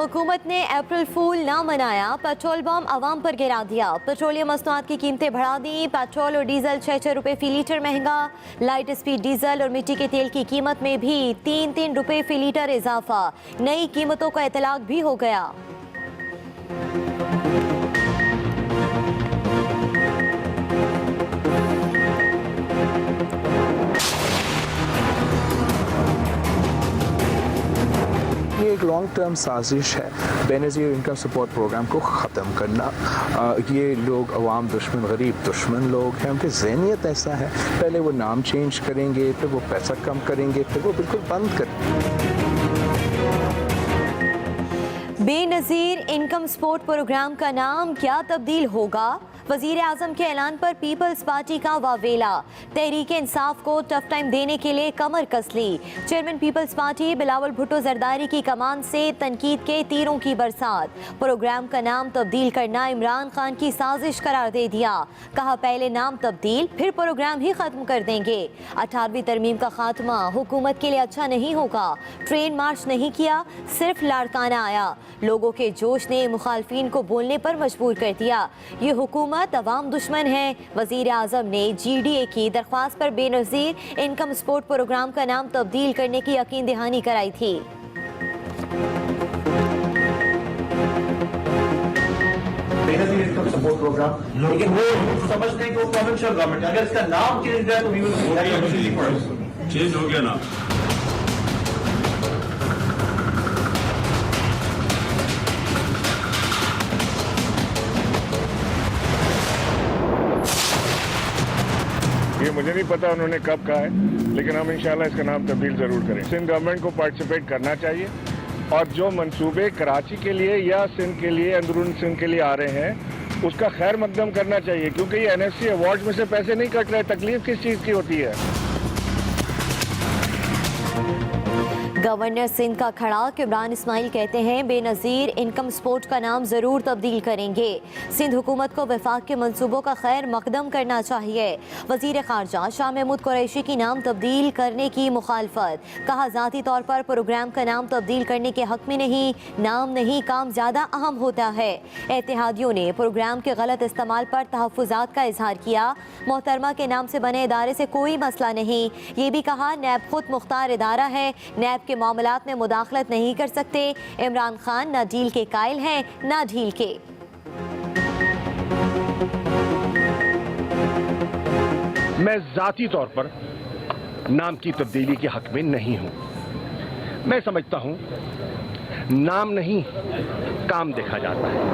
हुकूमत ने अप्रैल फूल ना मनाया, पेट्रोल बम आवाम पर गिरा दिया। पेट्रोलियम मसनूआत की कीमतें बढ़ा दी। पेट्रोल और डीजल 6 रुपए फी लीटर महंगा। लाइट स्पीड डीजल और मिट्टी के तेल की कीमत में भी 3 रुपए फी लीटर इजाफा। नई कीमतों का इतलाक भी हो गया। ये एक लॉन्ग टर्म साजिश है बेनज़ीर इनकम सपोर्ट प्रोग्राम को ख़त्म करना। ये लोग अवाम दुश्मन, गरीब दुश्मन लोग हैं। उनकी ज़हनियत ऐसा है, पहले वो नाम चेंज करेंगे, फिर वो पैसा कम करेंगे, फिर वो बिल्कुल बंद करेंगे। बेनज़ीर इनकम सपोर्ट प्रोग्राम का नाम क्या तब्दील होगा? वज़ीर आज़म के ऐलान पर पीपल्स पार्टी का वावेला। तहरीक इंसाफ को टफ टाइम देने के लिए कमर कस ली। Chairman peoples party Bilawal Bhutto Zardari की कमान से तनकीद के तीरों की बरसात। प्रोग्राम का नाम तब्दील करना इमरान खान की साजिश करार दे दिया। कहा पहले नाम तब्दील फिर प्रोग्राम ही खत्म कर देंगे। 18वीं तरमीम का खात्मा हुकूमत के लिए अच्छा नहीं होगा। ट्रेन मार्च नहीं किया, सिर्फ लाड़काना आया। लोगों के जोश ने मुखालफिन को बोलने पर मजबूर कर दिया। ये हुकूमत अवाम दुश्मन है। वजीर आजम ने GDA की दरख्वास्त पर बेनज़ीर इनकम सपोर्ट प्रोग्राम का नाम तब्दील करने की यकीन दहानी कराई थी। बेनज़ीर इनकम सपोर्ट प्रोग्राम, लेकिन वो समझते हैं कि वो प्रोविंशियल गवर्नमेंट, अगर इसका नाम चेंज किया तो चेंज हो गया ना। ये मुझे नहीं पता उन्होंने कब कहा है, लेकिन हम इंशाल्लाह इसका नाम तब्दील जरूर करें। सिंध गवर्नमेंट को पार्टिसिपेट करना चाहिए और जो मंसूबे कराची के लिए या सिंध के लिए, अंदरून सिंध के लिए आ रहे हैं, उसका खैर मकदम करना चाहिए, क्योंकि ये NFC अवार्ड्स में से पैसे नहीं कट रहे। तकलीफ किस चीज़ की होती है? गवर्नर सिंध का खड़ाक इमरान इस्माइल कहते हैं बेनज़ीर इनकम सपोर्ट का नाम ज़रूर तब्दील करेंगे। सिंध हुकूमत को वफाक के मंसूबों का खैर मकदम करना चाहिए। वज़ीर ख़ारजा शाह महमूद कुरैशी की नाम तब्दील करने की मुखालफत। कहा ज़ाती तौर पर प्रोग्राम का नाम तब्दील करने के हक़ में नहीं, नाम नहीं काम ज़्यादा अहम होता है। एतिहादियों ने प्रोग्राम के गलत इस्तेमाल पर तहफ़्फ़ुज़ात का इजहार किया। मोहतरमा के नाम से बने इदारे से कोई मसला नहीं। ये भी कहा नैब खुद मुख्तार इदारा है, नैब के मामलात में मुदाखलत नहीं कर सकते। इमरान खान ना डील के कायल हैं ना ढील के। मैं जाती तौर पर नाम की तब्दीली के हक में नहीं हूं। मैं समझता हूं नाम नहीं काम देखा जाता है।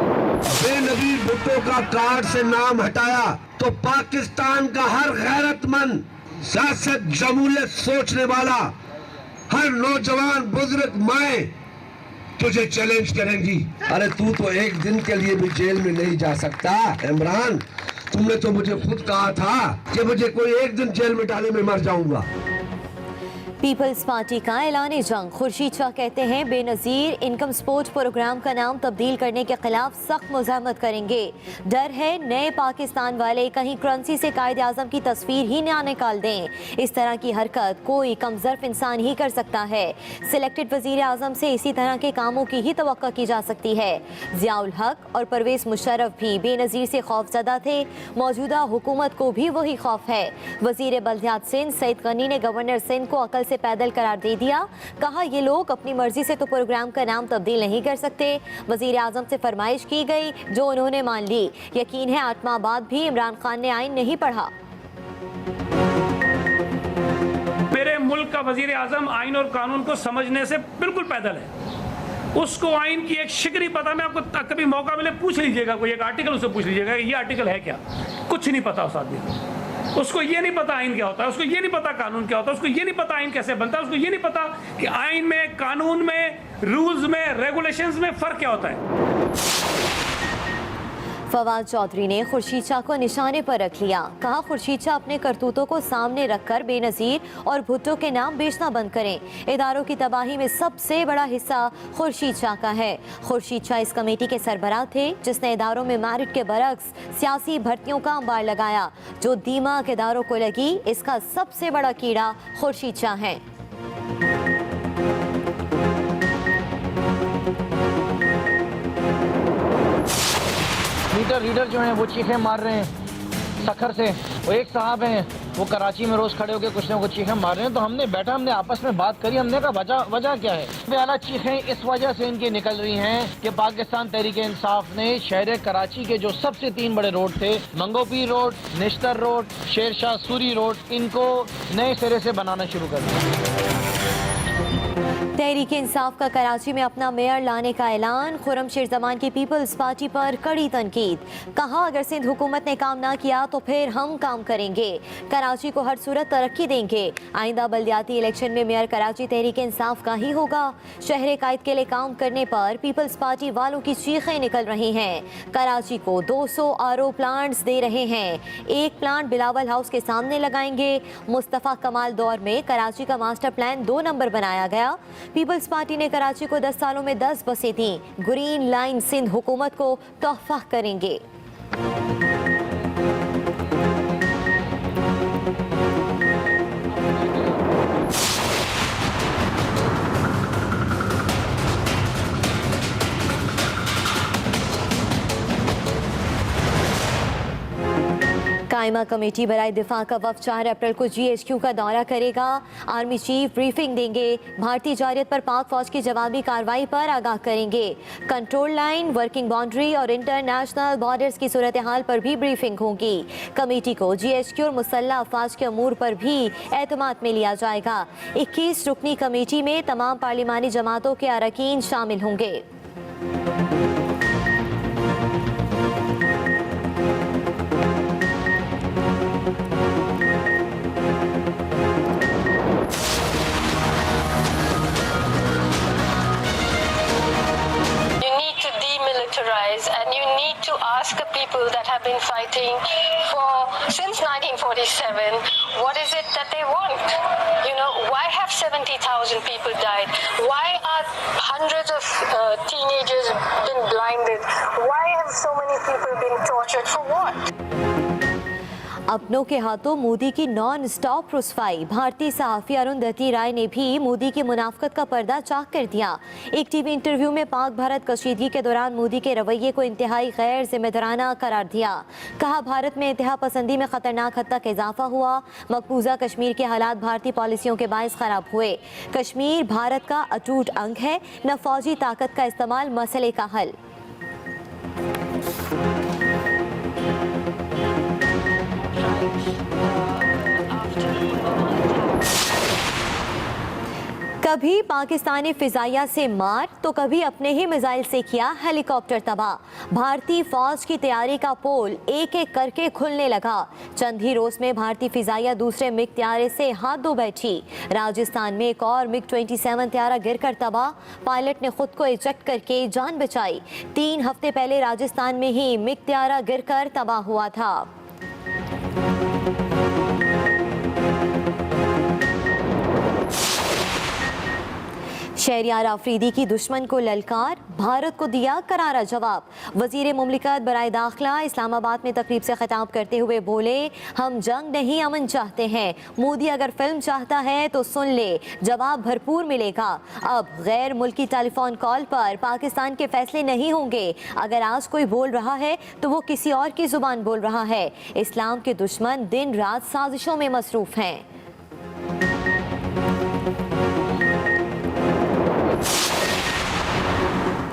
बेनज़ीर भुट्टो का कार्ड से नाम हटाया तो पाकिस्तान का हर गैरतमंद, सियासत जमहूरियत सोचने वाला, हर नौजवान बुजुर्ग माए तुझे चैलेंज करेंगी। अरे तू तो एक दिन के लिए भी जेल में नहीं जा सकता इमरान। तुमने तो मुझे खुद कहा था कि मुझे कोई एक दिन जेल में डाले में मर जाऊंगा। पीपल्स पार्टी का ऐलान जंग। खुर्शीद शाह कहते हैं बेनज़ीर इनकम सपोर्ट प्रोग्राम का नाम तब्दील करने के खिलाफ सख्त मुज़ाहमत करेंगे। डर है नए पाकिस्तान वाले कहीं करेंसी से कायदे आज़म की तस्वीर ही ना निकाल दें। इस तरह की हरकत कोई कमज़र्फ इंसान ही कर सकता है। सिलेक्टेड वज़ीर आज़म से इसी तरह के कामों की ही तवक्को की जा सकती है। ज़ियाउल हक और परवेज़ मुशर्रफ भी बेनज़ीर से खौफज़दा थे। मौजूदा हुकूमत को भी वही खौफ है। वज़ीर बल्दियात सिंध सईद गनी ने गवर्नर सिंध को अकल से पैदल करार दे दिया। कहा ये लोग अपनी मर्जी से तो प्रोग्राम का नाम तब्दील नहीं कर सकते। वजीर आजम से फरमाइश की गई जो उन्होंने मान ली। यकीन है 8 माह बाद भी इमरान खान ने आइन नहीं पढ़ा। मेरे मुल्क का वजीर आजम आइन और कानून को समझने से बिल्कुल पैदल है। उसको आइन की एक शिकरी पता। मैं आपको कभी मौका मिले पूछ लीजिएगा, कोई एक आर्टिकल उससे पूछ लीजिएगा ये आर्टिकल है क्या, कुछ नहीं पता उस आदमी को। उसको ये नहीं पता आइन क्या होता है, उसको ये नहीं पता कानून क्या होता है, उसको ये नहीं पता आइन कैसे बनता है, उसको ये नहीं पता कि आइन में, कानून में, रूल्स में, रेगुलेशंस में फर्क क्या होता है। फवाद चौधरी ने खुर्शीद शाह को निशाने पर रख लिया। कहा खुर्शीद शाह अपने करतूतों को सामने रखकर बेनज़ीर और भुट्टो के नाम बेचना बंद करें। इदारों की तबाही में सबसे बड़ा हिस्सा खुर्शीद शाह का है। खुर्शीद शाह इस कमेटी के सरबराह थे जिसने इदारों में मेरिट के बरक्स सियासी भर्तियों का अंबार लगाया। जो दीमक इदारों को लगी, इसका सबसे बड़ा कीड़ा खुर्शीद शाह है। रीडर जो हैं वो चीखें मार रहे हैं सखर से। वो एक साहब हैं वो कराची में रोज खड़े होकर कुछ ना कुछ चीखें मार रहे हैं। तो हमने बैठा, हमने आपस में बात करी, हमने कहा वजह क्या है। बेआला चीखें इस वजह से इनकी निकल रही हैं कि पाकिस्तान तहरीक इंसाफ ने शहर कराची के जो सबसे 3 बड़े रोड थे, Mangopir road, Nishtar road, Shershah Suri road, इनको नए सिरे से बनाना शुरू कर दिया। तहरीक इंसाफ का कराची में अपना मेयर लाने का ऐलान। खुर्रम शेर जमान की पीपल्स पार्टी पर कड़ी तनकीद। कहा अगर सिंध हुकूमत ने काम ना किया तो फिर हम काम करेंगे, कराची को हर सूरत तरक्की देंगे। आइंदा बल्दियाती इलेक्शन में मेयर कराची तहरीक इंसाफ का ही होगा। शहर कायद के लिए काम करने पर पीपल्स पार्टी वालों की चीखें निकल रही हैं। कराची को 200 RO प्लांट्स दे रहे हैं। एक प्लांट बिलावल हाउस के सामने लगाएंगे। मुस्तफ़ा कमाल दौर में कराची का मास्टर प्लान 2 नंबर बनाया गया। पीपल्स पार्टी ने कराची को 10 सालों में 10 बसें दी। ग्रीन लाइन सिंध हुकूमत को तोहफा करेंगे। कायमा कमेटी बराए दिफा का वफ़द 4 अप्रैल को GHQ का दौरा करेगा। आर्मी चीफ ब्रीफिंग देंगे। भारतीय जारियत पर पाक फौज की जवाबी कार्रवाई पर आगाह करेंगे। कंट्रोल लाइन, वर्किंग बाउंड्री और इंटरनेशनल बॉर्डर्स की सूरत हाल पर भी ब्रीफिंग होगी। कमेटी को GHQ और मुसल्लह अफवाज के अमूर पर भी एतमाद में लिया जाएगा। 21 रुकनी कमेटी में तमाम पार्लिमानी जमातों के अरकान शामिल होंगे। And you need to ask the people that have been fighting since 1947, what is it that they want? You know, why have 70,000 people died? Why are hundreds of teenagers been blinded? Why have so many people been tortured? For what? अपनों के हाथों मोदी की non stop रुसवाई। भारतीय सहाफ़ी अरुंधति राय ने भी मोदी की मुनाफकत का पर्दा चाक कर दिया। एक टीवी इंटरव्यू में पाक भारत कशीदगी के दौरान मोदी के रवैये को इंतहाई गैर जिम्मेदाराना करार दिया। कहा भारत में इंतहा पसंदी में खतरनाक हद तक इजाफा हुआ। मकबूजा कश्मीर के हालात भारतीय पॉलिसियों के बायस खराब हुए। कश्मीर भारत का अटूट अंग है, न फौजी ताकत का इस्तेमाल मसले का हल। कभी पाकिस्तानी फिजाइया से मार तो कभी अपने ही मिसाइल से किया हेलीकॉप्टर तबाह। भारतीय फौज की तैयारी का पोल एक एक करके खुलने लगा। चंद ही रोज में भारतीय फिजाइया दूसरे मिग त्यारे से हाथ धो बैठी। राजस्थान में एक और MiG-27 त्यारा गिरकर तबाह। पायलट ने खुद को इजेक्ट करके जान बचाई। 3 हफ्ते पहले राजस्थान में ही मिग त्यारा गिरकर तबाह हुआ था। शहरियार आफरीदी की दुश्मन को ललकार, भारत को दिया करारा जवाब। वजीर मुमलिकत बराए दाखिला इस्लामाबाद में तकरीब से खिताब करते हुए बोले, हम जंग नहीं अमन चाहते हैं। मोदी अगर फिल्म चाहता है तो सुन ले, जवाब भरपूर मिलेगा। अब गैर मुल्की टेलीफोन कॉल पर पाकिस्तान के फैसले नहीं होंगे। अगर आज कोई बोल रहा है तो वो किसी और की जुबान बोल रहा है। इस्लाम के दुश्मन दिन रात साजिशों में मसरूफ हैं।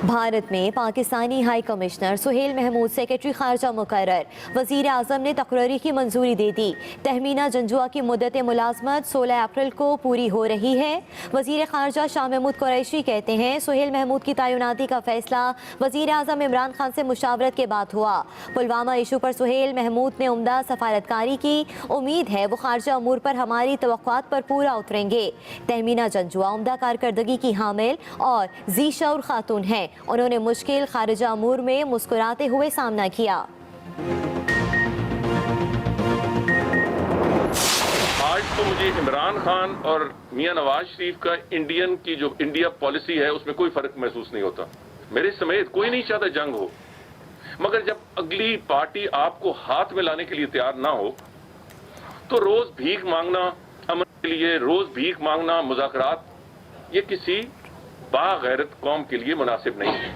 भारत में Pakistani high commissioner Suhail Mahmood secretary खारजा मुकर्रर। वजीर आजम ने तकरीरी की मंजूरी दे दी। तहमीना जंजुआ की मुद्दत मुलाजमत 16 अप्रैल को पूरी हो रही है। वजीर खारजा शाह महमूद कुरैशी कहते हैं, सुहेल महमूद की तैनाती का फैसला वजीर आजम इमरान खान से मुशावरत के बाद हुआ। पुलवामा इशू पर सुहेल महमूद ने उम्दा सफारतकारी की। उम्मीद है वो खारजा अमूर पर हमारी तवक्कुआत पर पूरा उतरेंगे। तहमीना जंजुआ उम्दा कारकर्दगी की हामिल और जी शऊर खातून हैं। उन्होंने मुश्किल खारिजा अमूर में मुस्कुराते हुए सामना किया। आज तो मुझे इमरान खान और मियां नवाज शरीफ का इंडियन की जो इंडिया पॉलिसी है उसमें कोई फर्क महसूस नहीं होता। मेरे समेत कोई नहीं चाहता जंग हो, मगर जब अगली पार्टी आपको हाथ में लाने के लिए तैयार ना हो तो रोज भीख मांगना अमन के लिए, रोज भीख मांगना मुज़ाकरात, ये किसी बागैरत कौम के लिए मुनासिब नहीं है।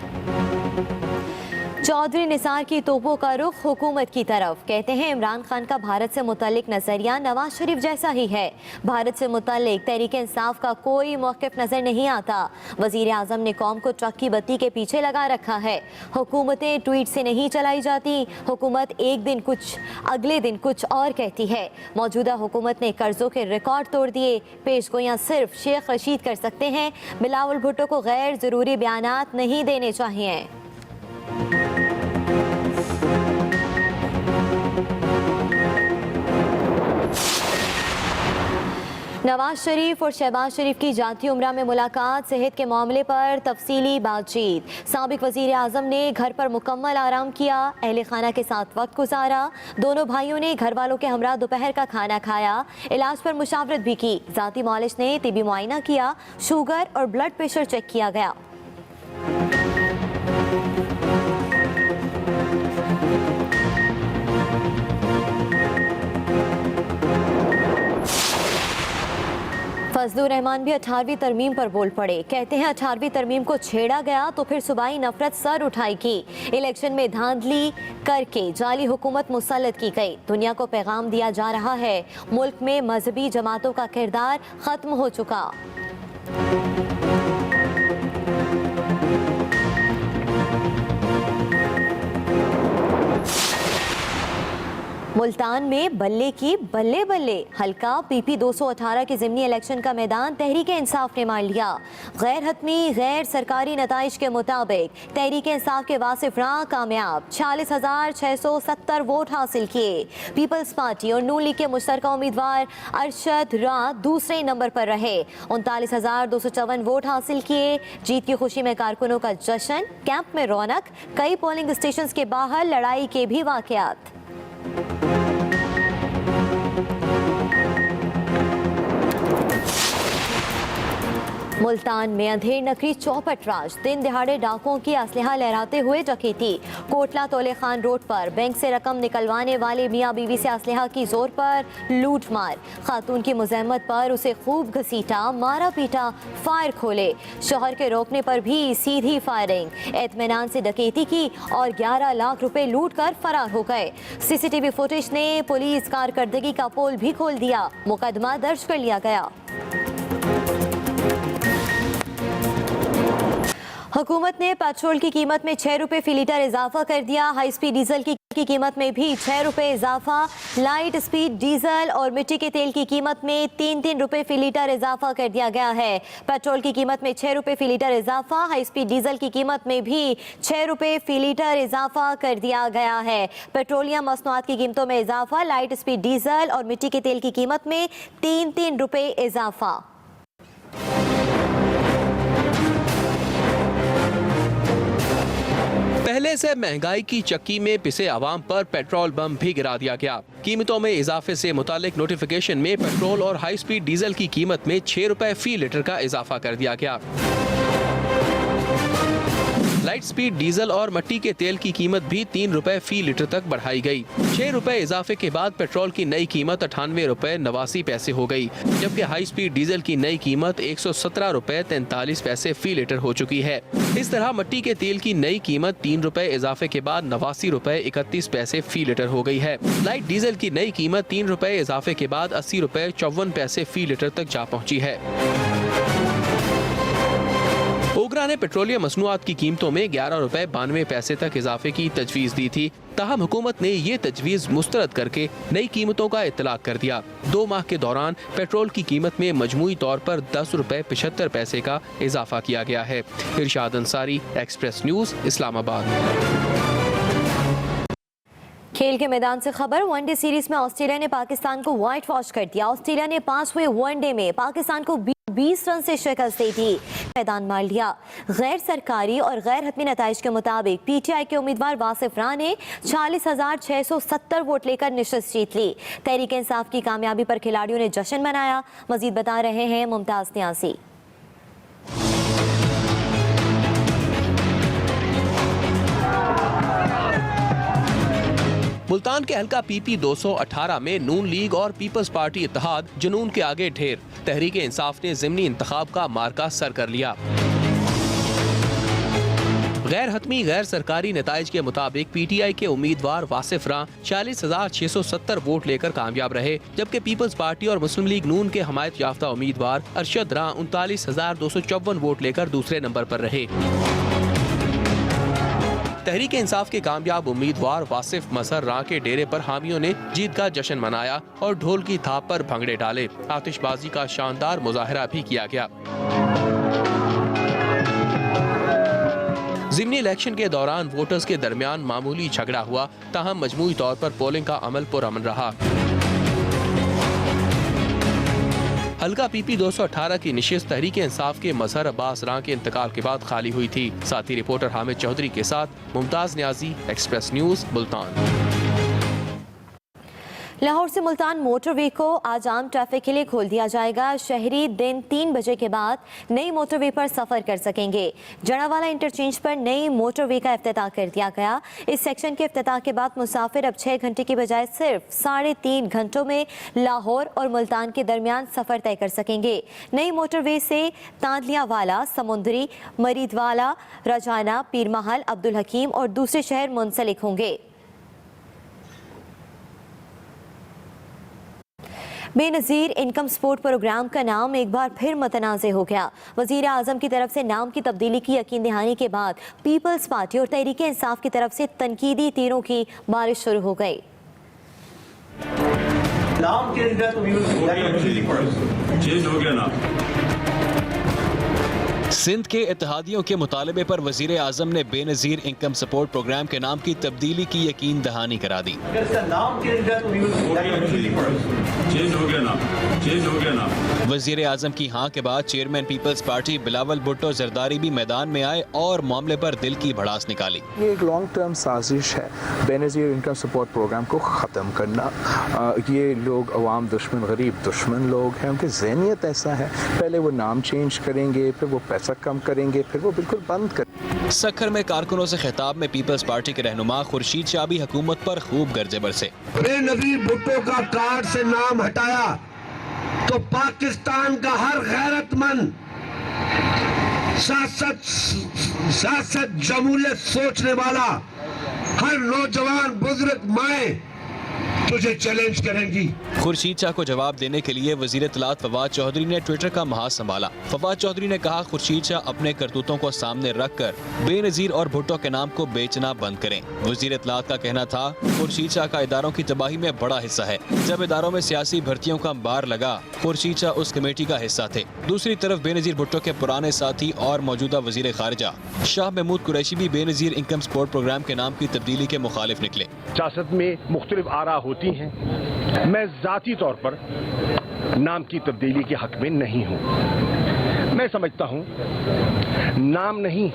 चौधरी निसार की तोपों का रुख हुकूमत की तरफ। कहते हैं इमरान खान का भारत से मुतालिक नजरिया नवाज शरीफ जैसा ही है। भारत से मुतालिक तहरीक इंसाफ का कोई मौक़िफ़ नजर नहीं आता। वजीर आज़म ने कौम को ट्रक की बत्ती के पीछे लगा रखा है। हुकूमतें ट्वीट से नहीं चलाई जाती। हुकूमत एक दिन कुछ अगले दिन कुछ और कहती है। मौजूदा हुकूमत ने कर्जों के रिकॉर्ड तोड़ दिए। पेशगोइयाँ सिर्फ शेख रशीद कर सकते हैं। बिलावल भुट्टो को गैर ज़रूरी बयानात नहीं देने चाहिए। नवाज शरीफ और शहबाज शरीफ की जाती उम्रा में मुलाकात, सेहत के मामले पर तफसीली बातचीत। साबिक वजीर आज़म ने घर पर मुकम्मल आराम किया, अहले खाना के साथ वक्त गुजारा। दोनों भाइयों ने घर वालों के हमरा दोपहर का खाना खाया, इलाज पर मुशावरत भी की। जाती मालिश ने तिबी मुआयना किया, शुगर और ब्लड प्रेशर चेक किया गया। फजलुर रहमान भी 18वीं तरमीम पर बोल पड़े। कहते हैं 18वीं तरमीम को छेड़ा गया तो फिर सूबाई नफरत सर उठाएगी। इलेक्शन में धांधली करके जाली हुकूमत मुसल्लत की गई। दुनिया को पैगाम दिया जा रहा है, मुल्क में मजहबी जमातों का किरदार खत्म हो चुका। मुल्तान में बल्ले की बल्ले बल्ले। हल्का PP 218 के ज़िमनी इलेक्शन का मैदान तहरीक इंसाफ ने मार लिया। गैर हतमी गैर सरकारी नताइज के मुताबिक तहरीक इंसाफ के वासिफ राह कामयाब, 46,670 वोट हासिल किए। पीपल्स पार्टी और नून लीग के मुश्तरका उम्मीदवार अरशद राह दूसरे नंबर पर रहे, 39,254 वोट हासिल किए। जीत की खुशी में कारकुनों का जश्न, कैंप में रौनक। कई पोलिंग स्टेशन के बाहर लड़ाई के भी वाक़यात। मुल्तान में अंधेर नगरी चौपट राज, दिन दिहाड़े डाकुओं की असलहा लहराते हुए डकैती। कोटला तोले खान रोड पर बैंक से रकम निकलवाने वाले मियाँ बीवी से असलहा की जोर पर लूट मार। खातून की मुज़म्मत पर उसे खूब घसीटा, मारा पीटा, फायर खोले। शोहर के रोकने पर भी सीधी फायरिंग। एतमानान से डकैती की और 11 लाख रुपए लूट कर फरार हो गए। CCTV फुटेज ने पुलिस कारकर्दगी का पोल भी खोल दिया। मुकदमा दर्ज कर लिया गया। हुकूमत ने पेट्रोल की कीमत में 6 रुपये फी लीटर इजाफा कर दिया। हाई स्पीड डीजल की कीमत में भी 6 रुपये इजाफा। लाइट स्पीड डीजल और मिट्टी के तेल की कीमत में 3-3 रुपये फी लीटर इजाफा कर दिया गया है। पेट्रोल की कीमत में 6 रुपये फी लीटर इजाफा। हाई स्पीड डीजल की कीमत में भी 6 रुपये फी लीटर इजाफा कर दिया गया है। पेट्रोलियम मसनूआत की कीमतों में इजाफा। लाइट स्पीड डीजल और मिट्टी के तेल की कीमत में 3-3 रुपये इजाफा। पहले से महंगाई की चक्की में पिसे आवाम पर पेट्रोल बम भी गिरा दिया गया। कीमतों में इजाफे से मुतालिक नोटिफिकेशन में पेट्रोल और हाई स्पीड डीजल की कीमत में 6 रुपए फी लीटर का इजाफा कर दिया गया। लाइट स्पीड डीजल और मिट्टी के तेल की कीमत भी 3 रुपए फी लीटर तक बढ़ाई गई। 6 रुपए इजाफे के बाद पेट्रोल की नई कीमत 98 रुपए 89 पैसे हो गई, जबकि हाई स्पीड डीजल की नई कीमत 117 रुपए 43 पैसे फी लीटर हो चुकी है। इस तरह मिट्टी के तेल की नई कीमत 3 रुपए इजाफे के बाद 89 रुपए 31 पैसे फी लीटर हो गई है। लाइट डीजल की नई कीमत 3 रुपए इजाफे के बाद 80 रुपए 54 पैसे फी लीटर तक जा पहुँची है। ओगरा ने पेट्रोलियम मसनूआत की कीमतों में 11 रुपए 92 पैसे तक इजाफे की तजवीज़ दी थी। ताहम हुकूमत ने ये तजवीज़ मुस्तरद करके नई कीमतों का इतलाक कर दिया। 2 माह के दौरान पेट्रोल की कीमत में मजमूई तौर पर 10 रुपए 75 पैसे का इजाफा किया गया है। इरशाद अंसारी, एक्सप्रेस न्यूज़, इस्लामाबाद। खेल के मैदान से खबर। वनडे सीरीज में ऑस्ट्रेलिया ने पाकिस्तान को व्हाइट वॉश कर दिया। ऑस्ट्रेलिया ने 5वें वनडे में पाकिस्तान को 20 रन से शिकस्त दी थी, मैदान मार लिया। गैर सरकारी और गैर हतमी नताइज के मुताबिक PTI के उम्मीदवार वासिफ राह ने 46,670 वोट लेकर निशस्त जीत ली। तहरीक इंसाफ की कामयाबी पर खिलाड़ियों ने जश्न मनाया। मजीद बता रहे हैं मुमताज न्यासी। मुल्तान के हल्का PP 218 में नून लीग और पीपल्स पार्टी इत्तेहाद जुनून के आगे ढेर। तहरीक इंसाफ ने ज़िमनी इंतखाब का मार्का सर कर लिया। गैर हतमी गैर सरकारी नताइज के मुताबिक PTI के उम्मीदवार वासिफ रां 40,670 वोट लेकर कामयाब रहे, जबकि पीपल्स पार्टी और मुस्लिम लीग नून के हमायत याफ्ता उम्मीदवार अरशद रां 39,254 वोट लेकर दूसरे नंबर पर रहे। तहरीक इंसाफ के कामयाब उम्मीदवार वासिफ मजहर रां के डेरे पर हामियों ने जीत का जश्न मनाया और ढोल की थाप पर भंगड़े डाले। आतिशबाजी का शानदार मुजाहरा भी किया गया। ज़िमनी इलेक्शन के दौरान वोटर्स के दरमियान मामूली झगड़ा हुआ, ताहम मजमूई तौर पर पोलिंग का अमल पुरअमन रहा। हल्का PP 218 की निशिस्त तहरीक इंसाफ के मजहर अब्बास रां के इंतकाल के बाद खाली हुई थी। साथी रिपोर्टर हामिद चौधरी के साथ मुमताज न्याजी, एक्सप्रेस न्यूज, मुल्तान। लाहौर से मुल्तान मोटरवे को आज आम ट्रैफिक के लिए खोल दिया जाएगा। शहरी दिन 3 बजे के बाद नई मोटरवे पर सफर कर सकेंगे। जड़ावाला इंटरचेंज पर नई मोटरवे का इफ्तिताह कर दिया गया। इस सेक्शन के इफ्तिताह के बाद मुसाफिर अब 6 घंटे की बजाय सिर्फ 3.5 घंटों में लाहौर और मुल्तान के दरमियान सफर तय कर सकेंगे। नई मोटरवे से तांदलियावाला, समुंदरी, मरीदवाला, रजाना, पीरमहल, अब्दुल हकीम और दूसरे शहर मुंसलिक होंगे। बेनज़ीर इनकम सपोर्ट प्रोग्राम का नाम एक बार फिर मतनाज़े हो गया। वज़ीर आज़म की तरफ से नाम की तब्दीली की यकीन दहानी के बाद पीपल्स पार्टी और तहरीक इंसाफ की तरफ से तनकीदी तीरों की बारिश शुरू हो गई। नाम चेंज हो गया ना। सिंध के इत्तेहादियों के मुतालबे पर वजीर आजम ने बेनज़ीर इनकम सपोर्ट प्रोग्राम के नाम की तब्दीली की यकीन दहानी करा दी। चेंज हो गया ना, चेंज हो गया ना। वजीर आजम की हाँ के बाद chairman peoples party Bilawal Bhutto Zardari भी मैदान में आए और मामले पर दिल की भड़ास निकाली। ये एक लॉन्ग टर्म साजिश है बेनज़ीर इनकम सपोर्ट प्रोग्राम को ख़त्म करना। ये लोग अवाम दुश्मन, गरीब दुश्मन लोग हैं। उनकी ज़हनियत ऐसा है, पहले वो नाम चेंज करेंगे, फिर वो पैसा कम करेंगे, फिर वो बिल्कुल बंद कर। सखर में कारकुनों से खिताब में पीपल्स पार्टी के रहनुमा खुर्शीद शाह भी हुकूमत पर खूब गर्जे बरसे। बेनज़ीर भुट्टो का कार्ड से नाम हटाया तो पाकिस्तान का हर गैरतमंद सियासत जमूलियत सोचने वाला हर नौजवान बुजुर्ग माए तुझे चैलेंज करेंगी। खुर्शीद शाह को जवाब देने के लिए वजीर इत्तलात फवाद चौधरी ने ट्विटर का महाज संभाला। फवाद चौधरी ने कहा खुर्शीद शाह अपने करतूतों को सामने रखकर बेनज़ीर और भुट्टो के नाम को बेचना बंद करें। वजीर इत्तलात का कहना था खुर्शीद शाह का इदारों की तबाही में बड़ा हिस्सा है। जब इदारों में सियासी भर्तियों का अंबार लगा, खुर्शीद शाह उस कमेटी का हिस्सा थे। दूसरी तरफ बेनज़ीर भुट्टो के पुराने साथी और मौजूदा वजीर खारिजा शाह महमूद कुरैशी भी बेनज़ीर इनकम सपोर्ट प्रोग्राम के नाम की तब्दीली के मुखालिफ निकले। सियासत में मुख्तलिफ आरा होती हैं, मैं जाती तौर पर नाम की तब्दीली के हक में नहीं हूं। मैं समझता हूं नाम नहीं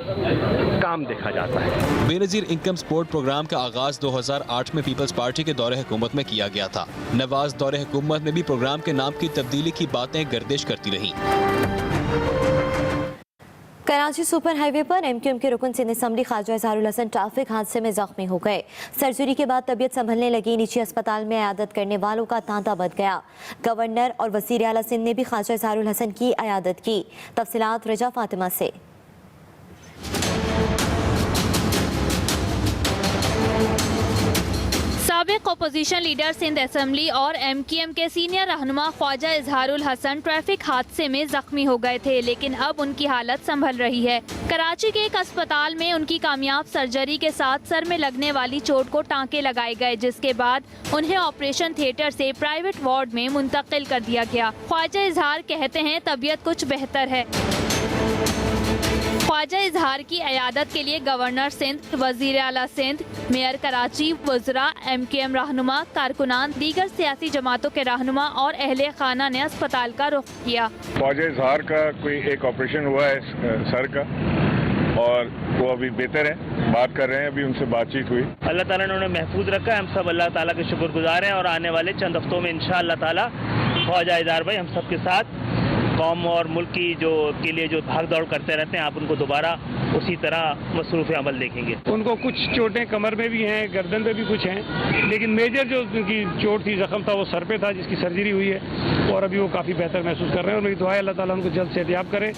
काम देखा जाता है। बेनज़ीर इनकम सपोर्ट प्रोग्राम का आगाज 2008 में पीपल्स पार्टी के दौरे हुकूमत में किया गया था। नवाज दौरे हुकूमत में भी प्रोग्राम के नाम की तब्दीली की बातें गर्दिश करती रही। कराची सुपर हाईवे पर MQM के रुकन सिंध असम्बली ख्वाजा इजहारुल हसन ट्रैफिक हादसे में जख्मी हो गए। सर्जरी के बाद तबीयत संभलने लगी। निजी अस्पताल में अयादत करने वालों का तांता बच गया। गवर्नर और वज़ीर आला सिंध ने भी ख्वाजा इजहारुल हसन की अयादत की। तफसीलात रजा फातिमा से। साबिक अपोजिशन लीडर सिंध असम्बली और MQM के सीनियर रहनुमा ख्वाजा इजहारुल हसन ट्रैफिक हादसे में जख्मी हो गए थे, लेकिन अब उनकी हालत संभल रही है। कराची के एक अस्पताल में उनकी कामयाब सर्जरी के साथ सर में लगने वाली चोट को टांके लगाए गए, जिसके बाद उन्हें ऑपरेशन थिएटर से प्राइवेट वार्ड में मुंतकिल कर दिया गया। ख्वाजा इजहार कहते हैं तबीयत कुछ बेहतर है। ख्वाजा इजहार की अयादत के लिए गवर्नर सिंध, वजीर आला सिंध, मेयर कराची, वज़रा, MQM रहनुमा, कारकुनान, दीगर सियासी जमातों के रहनुमा और अहले खाना ने अस्पताल का रुख किया। ख्वाजा इजहार का कोई एक ऑपरेशन हुआ है सर का और वो अभी बेहतर है, बात कर रहे हैं, अभी उनसे बातचीत हुई। अल्लाह ताला ने उन्हें महफूज रखा है। हम सब अल्लाह ताला के शुक्रगुजार हैं और आने वाले चंद हफ्तों में इंशाअल्लाह ताला ख्वाजा इजहार भाई हम सब के साथ कौम और मुल्क की के लिए जो भाग दौड़ करते रहते हैं, आप उनको दोबारा उसी तरह मसरूफ़ अमल देखेंगे। उनको कुछ चोटें कमर में भी हैं, गर्दन पे भी कुछ हैं, लेकिन मेजर जो उनकी चोट थी, जख्म था, वो सर पे था, जिसकी सर्जरी हुई है और अभी वो काफ़ी बेहतर महसूस कर रहे हैं और मेरी दुआ है अल्लाह ताला उनको जल्द सेहतयाब करे।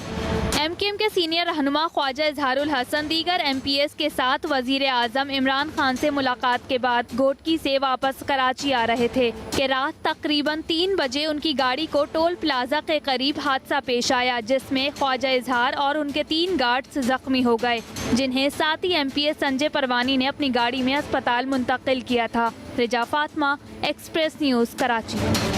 MKM के सीनियर रहनुमा ख्वाजा इजहारुल हसन दीगर MPs के साथ वजीर आजम इमरान खान से मुलाकात के बाद घोटकी से वापस कराची आ रहे थे कि रात तकरीबन 3 बजे उनकी गाड़ी को टोल प्लाजा के करीब हादसा पेश आया, जिसमें ख्वाजा इजहार और उनके 3 गार्ड्स जख्मी हो गए, जिन्हें साथी MPs संजय परवानी ने अपनी गाड़ी में अस्पताल मुंतकिल किया था। रिजा फातिमा, एक्सप्रेस न्यूज़, कराची।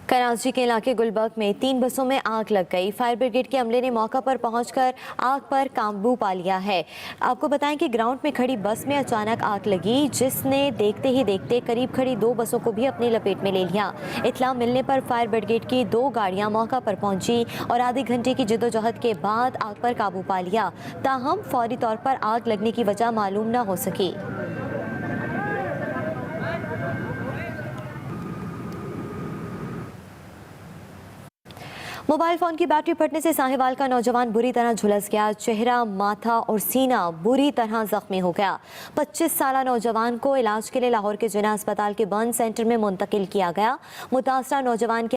कराची के इलाके गुलबर्ग में 3 बसों में आग लग गई। फायर ब्रिगेड के अमले ने मौका पर पहुंचकर आग पर काबू पा लिया है। आपको बताएं कि ग्राउंड में खड़ी बस में अचानक आग लगी, जिसने देखते ही देखते करीब खड़ी 2 बसों को भी अपनी लपेट में ले लिया। इत्तला मिलने पर फायर ब्रिगेड की 2 गाड़ियां मौका पर पहुंची और आधे घंटे की जद्दोजहद के बाद आग पर काबू पा लिया। ताहम फौरी तौर पर आग लगने की वजह मालूम न हो सकी। मोबाइल फ़ोन की बैटरी फटने से साहिवाल का नौजवान बुरी तरह झुलस गया। चेहरा, माथा और सीना बुरी तरह जख्मी हो गया। 25 साला नौजवान को इलाज के लिए लाहौर के जिना अस्पताल के बर्न सेंटर में मुंतकिल किया गया। मुतासरा नौजवान के